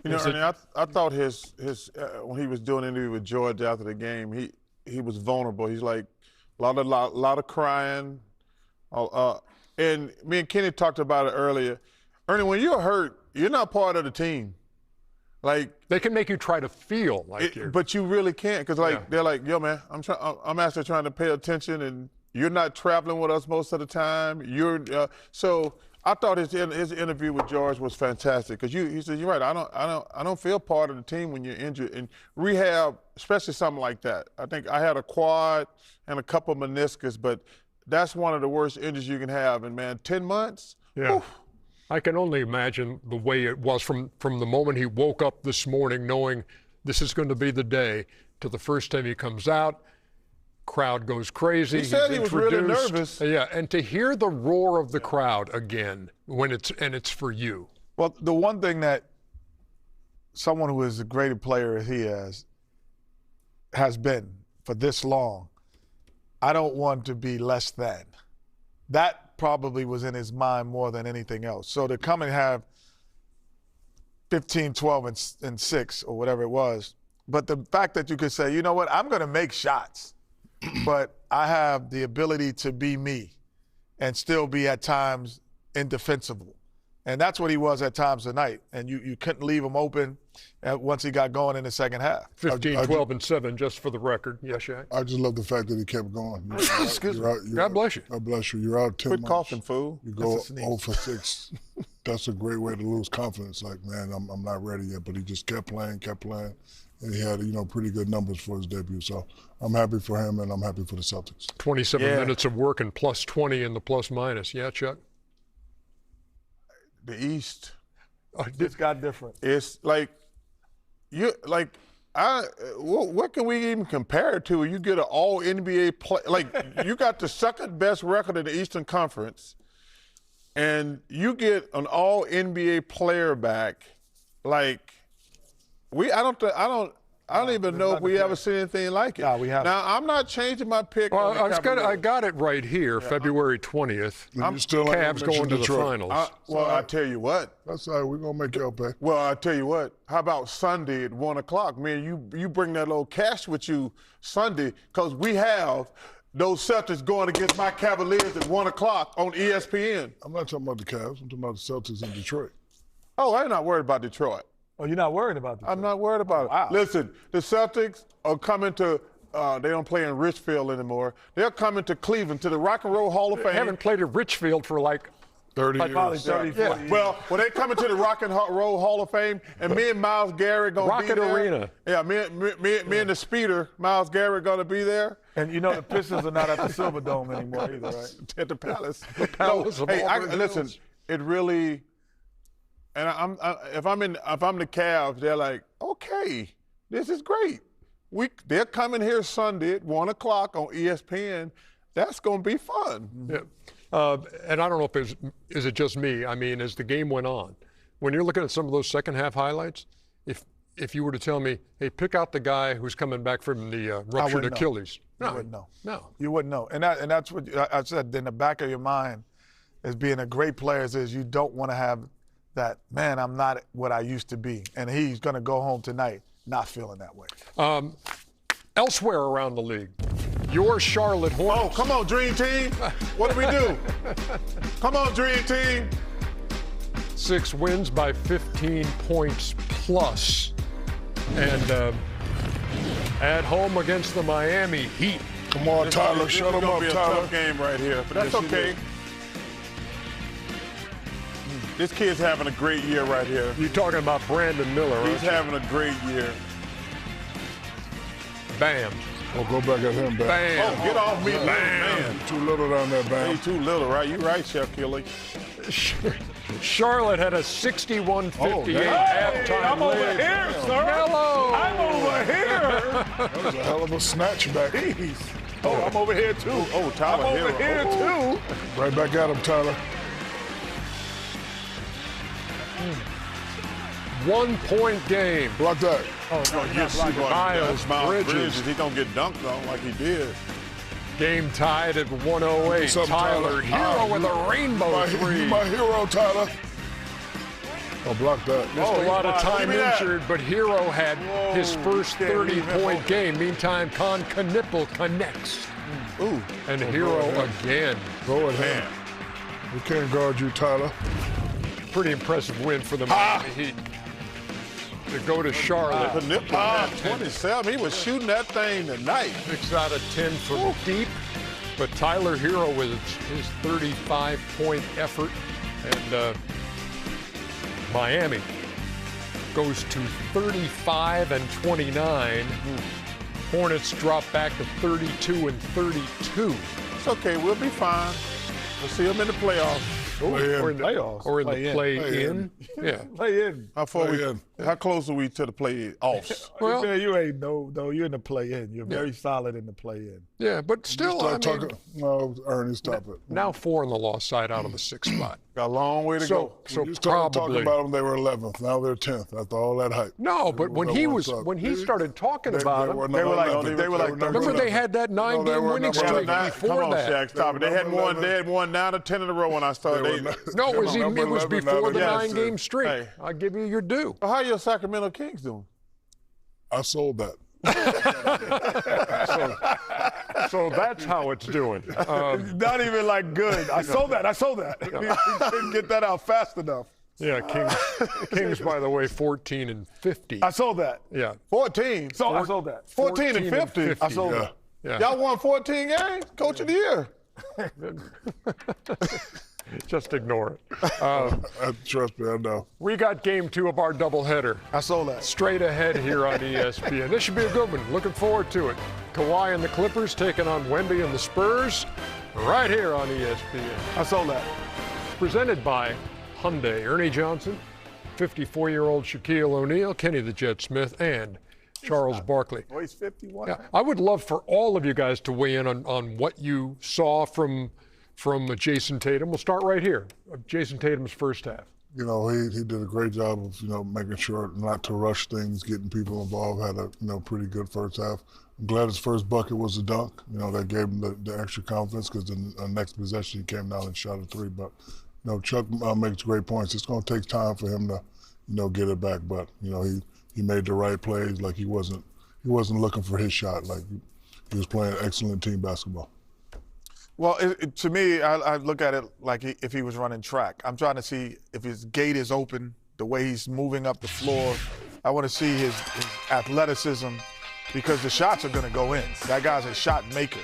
You know, Ernie, I thought his when he was doing an interview with George after the game, he was vulnerable. He's like a lot of crying. And me and Kenny talked about it earlier. Ernie, when you're hurt, you're not part of the team. Like they can make you try to feel like you're, but you really can't, because they're like, yo man, I'm actually trying to pay attention, and you're not traveling with us most of the time. So I thought his interview with George was fantastic, because he said, you're right. I don't feel part of the team when you're injured. And rehab, especially something like that. I think I had a quad and a couple meniscus, but that's one of the worst injuries you can have. And man, 10 months. Yeah. Oof. I can only imagine the way it was from the moment he woke up this morning knowing this is going to be the day to the first time he comes out. Crowd goes crazy. He said he was really nervous. Yeah, and to hear the roar of the crowd again when it's for you. Well, the one thing that someone who is a greater player as he has been for this long, I don't want to be less than. That probably was in his mind more than anything else. So to come and have 15, 12, and 6 or whatever it was, but the fact that you could say, you know what, I'm going to make shots, but I have the ability to be me and still be at times indefensible. And that's what he was at times tonight. And you couldn't leave him open once he got going in the second half. 15, 12, and 7, just for the record. Yes, Shaq? I just love the fact that he kept going. Excuse me. God bless you. God bless you. You're out 10 Quit months. coughing, fool. You go 0 for 6. That's a great way to lose confidence. Like, man, I'm not ready yet. But he just kept playing. And he had, pretty good numbers for his debut. So I'm happy for him, and I'm happy for the Celtics. 27 minutes of work and plus 20 in the plus minus. Yeah, Chuck? The East. It's got different. It's like, what can we even compare it to? You get an all NBA play, like you got the second best record in the Eastern Conference, and you get an all NBA player back. Like, I don't even know if we ever seen anything like it. No, we haven't. Now, I'm not changing my pick. Well, I got it right here, February 20th. Cavs going to the finals. I tell you what. That's all right. We're going to make y'all pay. Well, I tell you what. How about Sunday at 1 o'clock? Man, you bring that little cash with you Sunday, because we have those Celtics going against my Cavaliers at 1 o'clock on ESPN. I'm not talking about the Cavs. I'm talking about the Celtics in Detroit. Oh, I'm not worried about Detroit. Oh, you're not worried about that? I'm not worried about it. Wow. Listen, the Celtics are coming to they don't play in Richfield anymore. They're coming to Cleveland, to the Rock and Roll Hall of Fame. They haven't played at Richfield for like 30 years. Probably 30, 40 years. Well, they're coming to the Rock and Roll Hall of Fame, and me and Miles Garrett going to be there. Rocket Arena. Yeah, me and the speeder, Miles Garrett, going to be there. And the Pistons are not at the Silverdome anymore either, right? At the Palace. Palace of Auburn Hills. Listen, it really. And if I'm the Cavs, they're like, okay, this is great. They're coming here Sunday at 1 o'clock on ESPN. That's going to be fun. Yeah. And I don't know if is it just me. I mean, as the game went on, when you're looking at some of those second half highlights, if you were to tell me, hey, pick out the guy who's coming back from the ruptured Achilles. You wouldn't know. No. You wouldn't know. And that's what I said in the back of your mind, as being a great player, is you don't want to have that, man, I'm not what I used to be. And he's going to go home tonight not feeling that way. Elsewhere around the league, your Charlotte Hornets. Oh, come on, Dream Team. What do we do? Come on, Dream Team. 6 wins by 15 points plus. And at home against the Miami Heat. Come on, Tyler. Shut him up, Tyler. It's going to be a tough game right here, but that's okay. This kid's having a great year right here. You're talking about Brandon Miller, right? He's having a great year. Bam. Oh, go back at him, Bam. Oh, get off me, Bam. man. Too little down there, Bam. He's too little, right? You right, Chef Kelly. Charlotte had a 61-58 halftime I'm over lead. here, sir. Mello. I'm over here. That was a hell of a snatch back. Jeez. Oh, I'm over here, too. Oh, Tyler I'm over here, too. Right back at him, Tyler. 1-point game. Block that. Oh, yes, Miles Bridges. He's going to get dunked on like he did. Game tied at 108. Something, Tyler Tyler. Hero with a rainbow three. You my hero, Tyler. Oh, block that. Missed a lot of time injured, but Hero had his first 30-point game. Meantime, Knipple connects. Ooh. And Hero again. Go ahead. We can't guard you, Tyler. Pretty impressive win for the Miami Heat. To go to Charlotte. Knipple had 27. He was shooting that thing tonight. 6 out of 10 from deep. But Tyler Hero with his 35-point effort. And Miami goes to 35 and 29. Hornets drop back to 32 and 32. It's okay. We'll be fine. We'll see them in the playoffs. Or in the playoffs. Or in the play-in. Yeah. Play-in. How close are we to the play-offs? Well, you ain't you're in the play-in. You're very solid in the play-in. Yeah, but still, no, Ernie, stop it. Now 4 on the lost side out of the 6th spot. Got a long way to go. So you started talking about them, they were 11th. Now they're 10th after all that hype. No, but when he started talking about them, they were like remember they had that 9-game winning streak before that. Shaq, stop it. They had won 9 or 10 in a row when I started. No, it was before the 9-game streak. Hey. I'll give you your due. Well, how are your Sacramento Kings doing? I sold that. So that's how it's doing. Not even like good. I sold that. Didn't get that out fast enough. Yeah, Kings, by the way, 14 and 50. I sold that. Yeah. 14. I sold that. 14 and 50. I sold that. Yeah. Y'all won 14 games? Coach of the year. Just ignore it. Trust me, I know. We got game 2 of our doubleheader. I saw that. Straight ahead here on ESPN. This should be a good one. Looking forward to it. Kawhi and the Clippers taking on Wemby and the Spurs right here on ESPN. I saw that. Presented by Hyundai. Ernie Johnson, 54-year-old Shaquille O'Neal, Kenny the Jet Smith, and Charles Barkley. Oh, he's 51. Yeah, I would love for all of you guys to weigh in on what you saw from Jayson Tatum. We'll start right here. Jayson Tatum's first half. You know, he did a great job of, making sure not to rush things, getting people involved, had a, pretty good first half. I'm glad his first bucket was a dunk. That gave him the extra confidence because the next possession he came down and shot a 3. But, Chuck makes great points. It's going to take time for him to, get it back. But, he made the right plays. Like he wasn't looking for his shot. Like he was playing excellent team basketball. Well, to me, I look at it like if he was running track. I'm trying to see if his gait is open, the way he's moving up the floor. I want to see his athleticism because the shots are going to go in. That guy's a shot maker.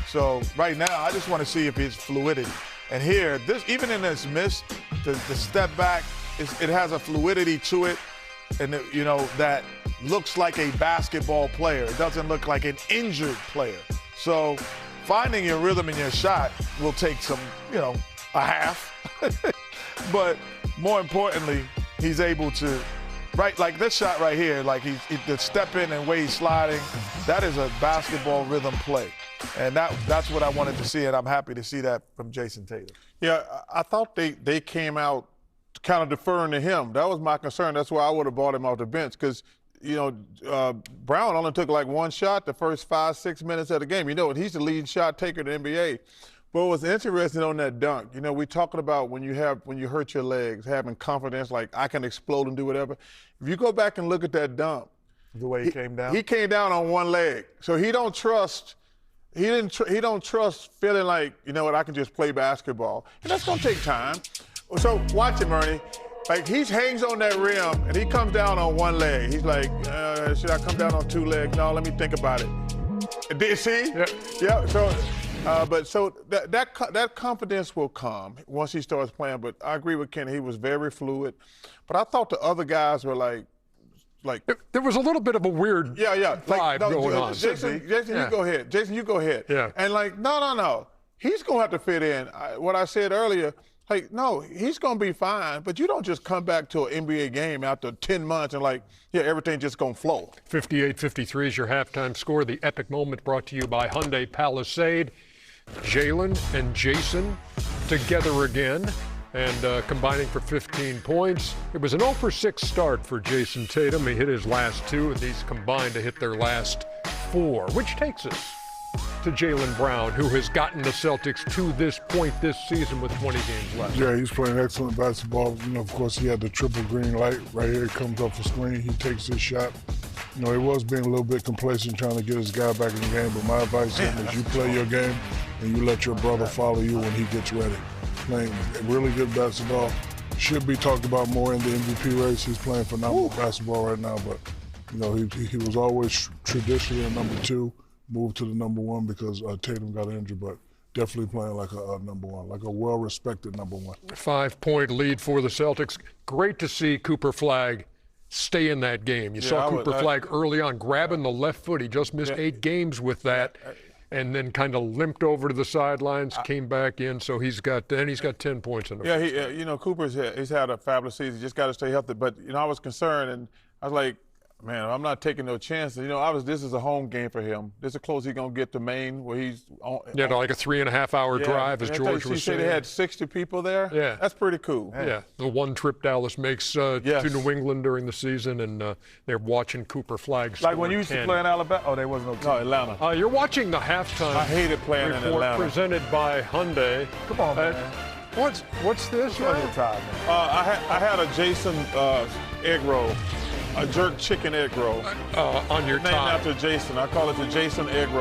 So right now, I just want to see if his fluidity. And here, even in this miss, the step back, it has a fluidity to it. And, that looks like a basketball player. It doesn't look like an injured player. So finding your rhythm in your shot will take some, a half. But more importantly, he's able to, right, like this shot right here, like the step in and way he's sliding, that is a basketball rhythm play. And that's what I wanted to see, and I'm happy to see that from Jayson Tatum. Yeah, I thought they came out kind of deferring to him. That was my concern. That's why I would have brought him off the bench because, Brown only took like one shot the first 5-6 minutes of the game. He's the leading shot taker in the NBA. But what's interesting on that dunk, we talking about when you hurt your legs, having confidence, like I can explode and do whatever. If you go back and look at that dunk, the way he came down, he came down on one leg, so he don't trust feeling like I can just play basketball, and that's gonna take time. So watch him, Ernie. Like he hangs on that rim and he comes down on one leg. He's like, should I come down on 2 legs? No, let me think about it. Did you see? Yeah. So, that confidence will come once he starts playing. But I agree with Kenny. He was very fluid. But I thought the other guys were like there was a little bit of a weird vibe going on. Jayson, you go ahead. Jayson, you go ahead. Yeah. And no. He's gonna have to fit in. What I said earlier. No, he's going to be fine, but you don't just come back to an NBA game after 10 months and everything just going to flow. 58-53 is your halftime score. The epic moment brought to you by Hyundai Palisade. Jalen and Jayson together again and combining for 15 points. It was an 0-for-6 start for Jayson Tatum. He hit his last 2, and these combined to hit their last 4, which takes us to Jaylen Brown, who has gotten the Celtics to this point this season with 20 games left. Yeah, he's playing excellent basketball. You know, of course, he had the triple green light right here. It comes off the screen. He takes his shot. You know, he was being a little bit complacent trying to get his guy back in the game, but my advice to him is you play your game and you let your brother follow you when he gets ready. Playing really good basketball. Should be talked about more in the MVP race. He's playing phenomenal basketball right now, but you know, he was always traditionally a number 2, moved to the number 1 because Tatum got injured, but definitely playing like a number 1, like a well-respected number 1. 5-point lead for the Celtics. Great to see Cooper Flagg stay in that game. You saw Cooper Flagg early on grabbing the left foot. He just missed 8 games with that, and then kind of limped over to the sidelines, came back in. So he's got 10 points in the first. Yeah, you know, he's had a fabulous season. Just got to stay healthy. But you know, I was concerned, and I was like, man, I'm not taking no chances. You know, this is a home game for him. This is close he's going to get to Maine where he's on. Yeah, like a 3.5-hour drive, as George was saying. They had 60 people there? Yeah. That's pretty cool. Yeah, the one trip Dallas makes to New England during the season, and they're watching Cooper Flagg. Like when you used to play in Alabama? Oh, there wasn't no team. No, Atlanta. You're watching the halftime. I hated playing in Atlanta. Presented by Hyundai. Come on, man. What's this? Right? Time, man. I had a Jayson egg roll. A jerk chicken egg roll. On your Named tie. after Jayson. I call it the Jayson egg roll.